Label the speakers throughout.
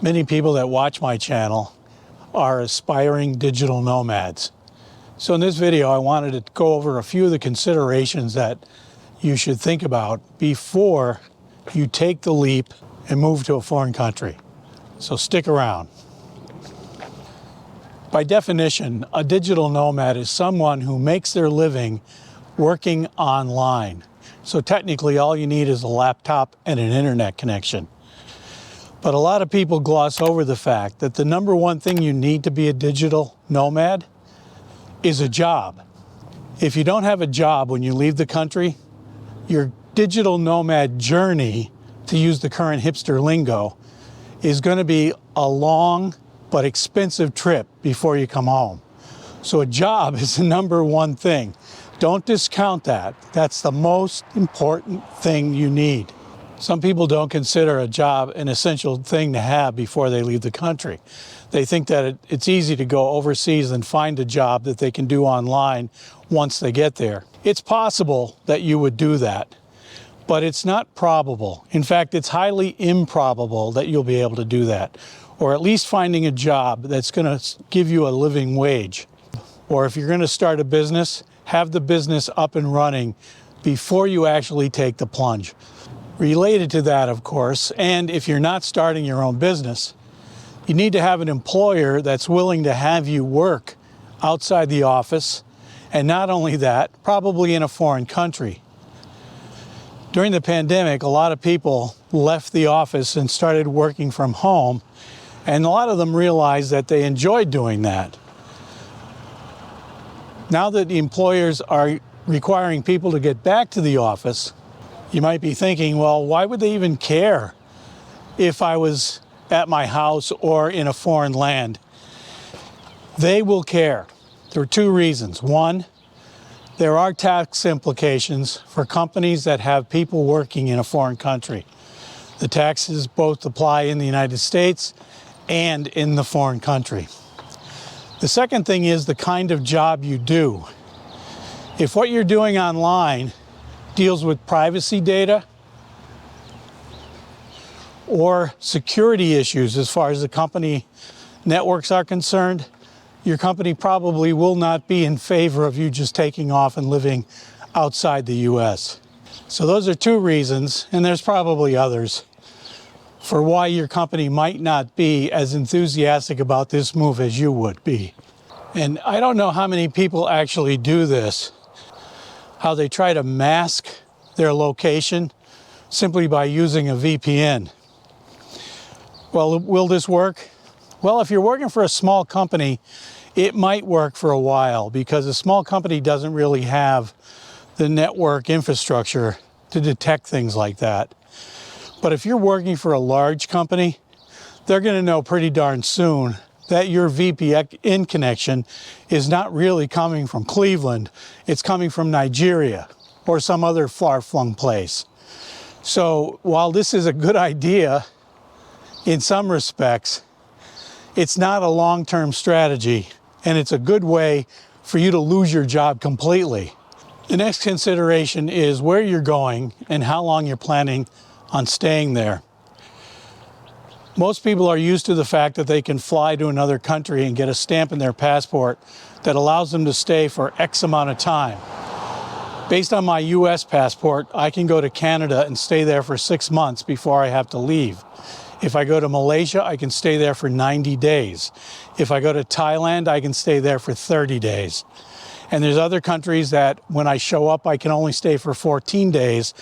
Speaker 1: Many people that watch my channel are aspiring digital nomads. So in this video, I wanted to go over a few of the considerations that you should think about before you take the leap and move to a foreign country. So stick around. By definition, a digital nomad is someone who makes their living working online. So technically, all you need is a laptop and an internet connection. But a lot of people gloss over the fact that the number one thing you need to be a digital nomad is a job. If you don't have a job when you leave the country, your digital nomad journey, to use the current hipster lingo, is going to be a long but expensive trip before you come home. So a job is the number one thing. Don't discount that. That's the most important thing you need. Some people don't consider a job an essential thing to have before they leave the country. They think that it's easy to go overseas and find a job that they can do online once they get there. It's possible that you would do that, but it's not probable. In fact, it's highly improbable that you'll be able to do that, or at least finding a job that's going to give you a living wage. Or if you're going to start a business, have the business up and running before you actually take the plunge. Related to that, of course, and if you're not starting your own business, you need to have an employer that's willing to have you work outside the office, and not only that, probably in a foreign country. During the pandemic, a lot of people left the office and started working from home, and a lot of them realized that they enjoyed doing that. Now that the employers are requiring people to get back to the office, you might be thinking, well, why would they even care if I was at my house or in a foreign land? They will care. There are two reasons. One, there are tax implications for companies that have people working in a foreign country. The taxes both apply in the United States and in the foreign country. The second thing is the kind of job you do. If what you're doing online deals with privacy data or security issues as far as the company networks are concerned, your company probably will not be in favor of you just taking off and living outside the US. So those are two reasons, and there's probably others, for why your company might not be as enthusiastic about this move as you would be. And I don't know how many people actually do this, how they try to mask their location simply by using a VPN. Well, will this work? Well, if you're working for a small company, it might work for a while because a small company doesn't really have the network infrastructure to detect things like that. But if you're working for a large company, they're going to know pretty darn soon that your VPN connection is not really coming from Cleveland, it's coming from Nigeria or some other far-flung place. So while this is a good idea in some respects, it's not a long-term strategy, and it's a good way for you to lose your job completely. The next consideration is where you're going and how long you're planning on staying there. Most people are used to the fact that they can fly to another country and get a stamp in their passport that allows them to stay for X amount of time. Based on my US passport, I can go to Canada and stay there for 6 months before I have to leave. If I go to Malaysia, I can stay there for 90 days. If I go to Thailand, I can stay there for 30 days. And there's other countries that when I show up, I can only stay for 14 days,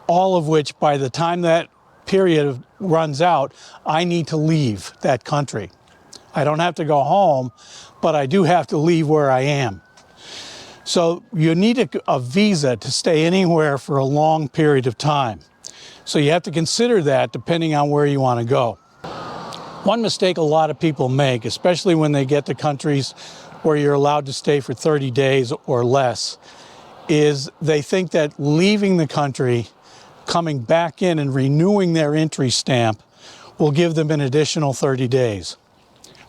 Speaker 1: all of which by the time that period runs out, I need to leave that country. I don't have to go home, but I do have to leave where I am. So you need a visa to stay anywhere for a long period of time. So you have to consider that depending on where you want to go. One mistake a lot of people make, especially when they get to countries where you're allowed to stay for 30 days or less, is they think that leaving the country, coming back in and renewing their entry stamp will give them an additional 30 days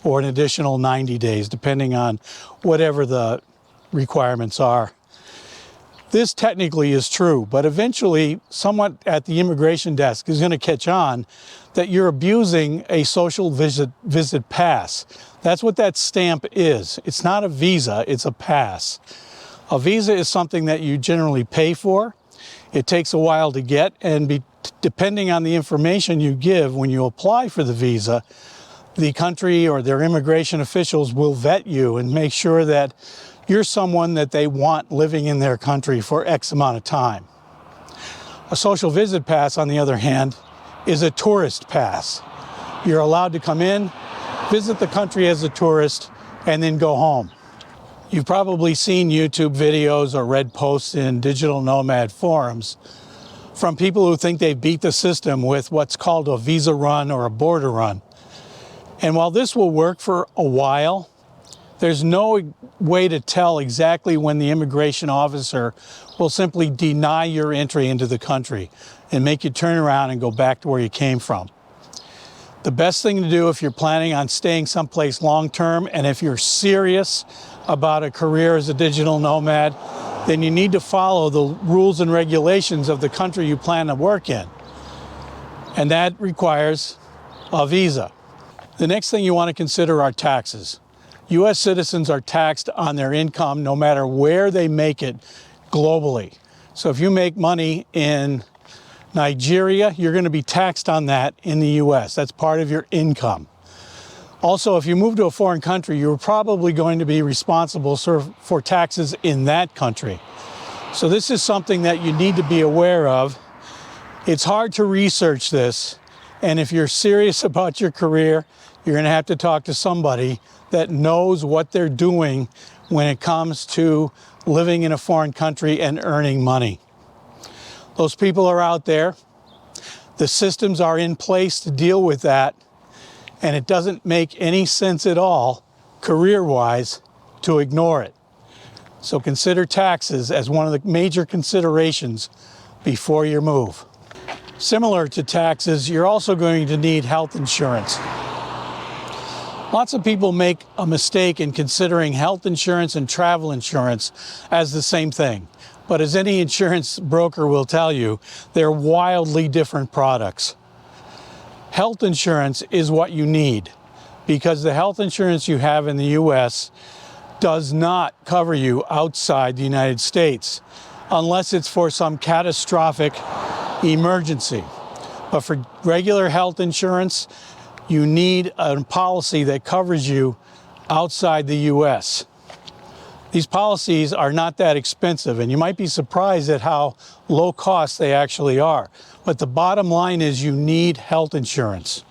Speaker 1: or an additional 90 days, depending on whatever the requirements are. This technically is true, but eventually someone at the immigration desk is going to catch on that you're abusing a social visit pass. That's what that stamp is. It's not a visa, it's a pass. A visa is something that you generally pay for. It takes a while to get, and depending on the information you give when you apply for the visa, the country or their immigration officials will vet you and make sure that you're someone that they want living in their country for X amount of time. A social visit pass, on the other hand, is a tourist pass. You're allowed to come in, visit the country as a tourist, and then go home. You've probably seen YouTube videos or read posts in digital nomad forums from people who think they beat the system with what's called a visa run or a border run. And while this will work for a while, there's no way to tell exactly when the immigration officer will simply deny your entry into the country and make you turn around and go back to where you came from. The best thing to do if you're planning on staying someplace long-term, and if you're serious about a career as a digital nomad, then you need to follow the rules and regulations of the country you plan to work in. And that requires a visa. The next thing you want to consider are taxes. U.S. citizens are taxed on their income no matter where they make it globally. So if you make money in Nigeria, you're going to be taxed on that in the U.S. That's part of your income. Also, if you move to a foreign country, you're probably going to be responsible for taxes in that country. So this is something that you need to be aware of. It's hard to research this, and if you're serious about your career, you're going to have to talk to somebody that knows what they're doing when it comes to living in a foreign country and earning money. Those people are out there. The systems are in place to deal with that, and it doesn't make any sense at all, career-wise, to ignore it. So consider taxes as one of the major considerations before your move. Similar to taxes, you're also going to need health insurance. Lots of people make a mistake in considering health insurance and travel insurance as the same thing. But as any insurance broker will tell you, they're wildly different products. Health insurance is what you need because the health insurance you have in the U.S. does not cover you outside the United States unless it's for some catastrophic emergency. But for regular health insurance, you need a policy that covers you outside the U.S. These policies are not that expensive, and you might be surprised at how low cost they actually are. But the bottom line is you need health insurance.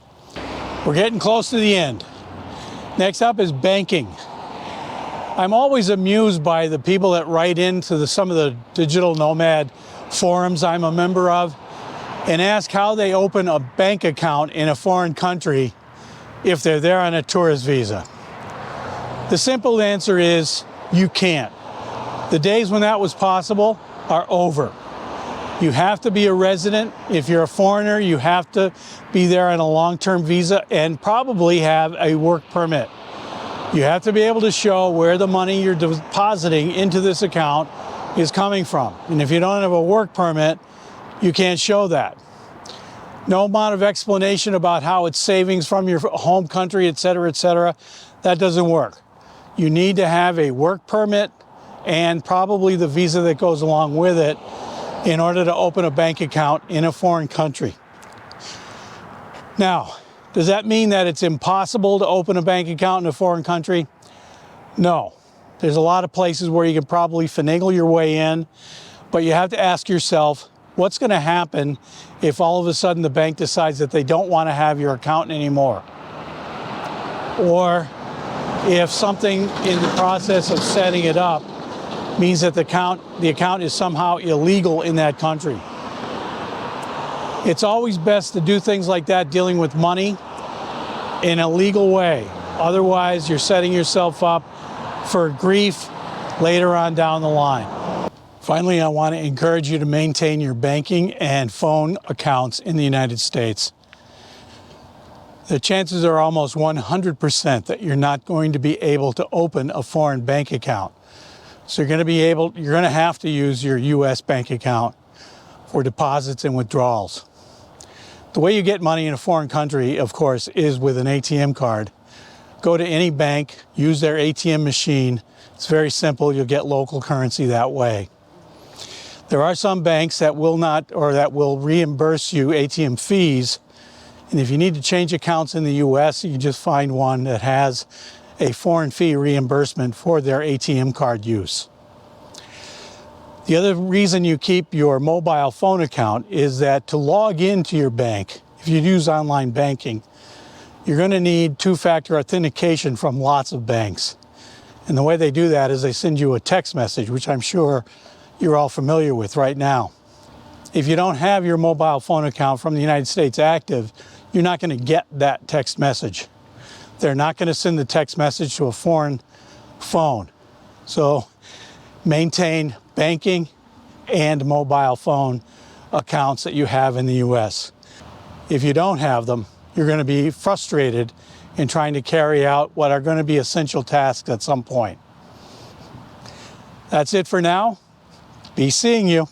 Speaker 1: We're getting close to the end. Next up is banking. I'm always amused by the people that write into some of the digital nomad forums I'm a member of and ask how they open a bank account in a foreign country if they're there on a tourist visa. The simple answer is you can't. The days when that was possible are over. You have to be a resident. If you're a foreigner, you have to be there on a long-term visa and probably have a work permit. You have to be able to show where the money you're depositing into this account is coming from. And if you don't have a work permit, you can't show that. No amount of explanation about how it's savings from your home country, et cetera, that doesn't work. You need to have a work permit and probably the visa that goes along with it in order to open a bank account in a foreign country. Now, does that mean that it's impossible to open a bank account in a foreign country? No. There's a lot of places where you can probably finagle your way in, but you have to ask yourself, what's going to happen if all of a sudden the bank decides that they don't want to have your account anymore? Or if something in the process of setting it up means that the account is somehow illegal in that country. It's always best to do things like that, dealing with money, in a legal way. Otherwise, you're setting yourself up for grief later on down the line. Finally, I want to encourage you to maintain your banking and phone accounts in the United States. The chances are almost 100% that you're not going to be able to open a foreign bank account. So you're going to have to use your US bank account for deposits and withdrawals. The way you get money in a foreign country, of course, is with an ATM card. Go to any bank, use their ATM machine. It's very simple. You'll get local currency that way. There are some banks that will not, or that will reimburse you ATM fees. And if you need to change accounts in the US, you just find one that has a foreign fee reimbursement for their ATM card use. The other reason you keep your mobile phone account is that to log into your bank, if you use online banking, you're going to need two-factor authentication from lots of banks. And the way they do that is they send you a text message, which I'm sure you're all familiar with right now. If you don't have your mobile phone account from the United States active, you're not going to get that text message. They're not going to send the text message to a foreign phone. So maintain banking and mobile phone accounts that you have in the US. If you don't have them, you're going to be frustrated in trying to carry out what are going to be essential tasks at some point. That's it for now. Be seeing you.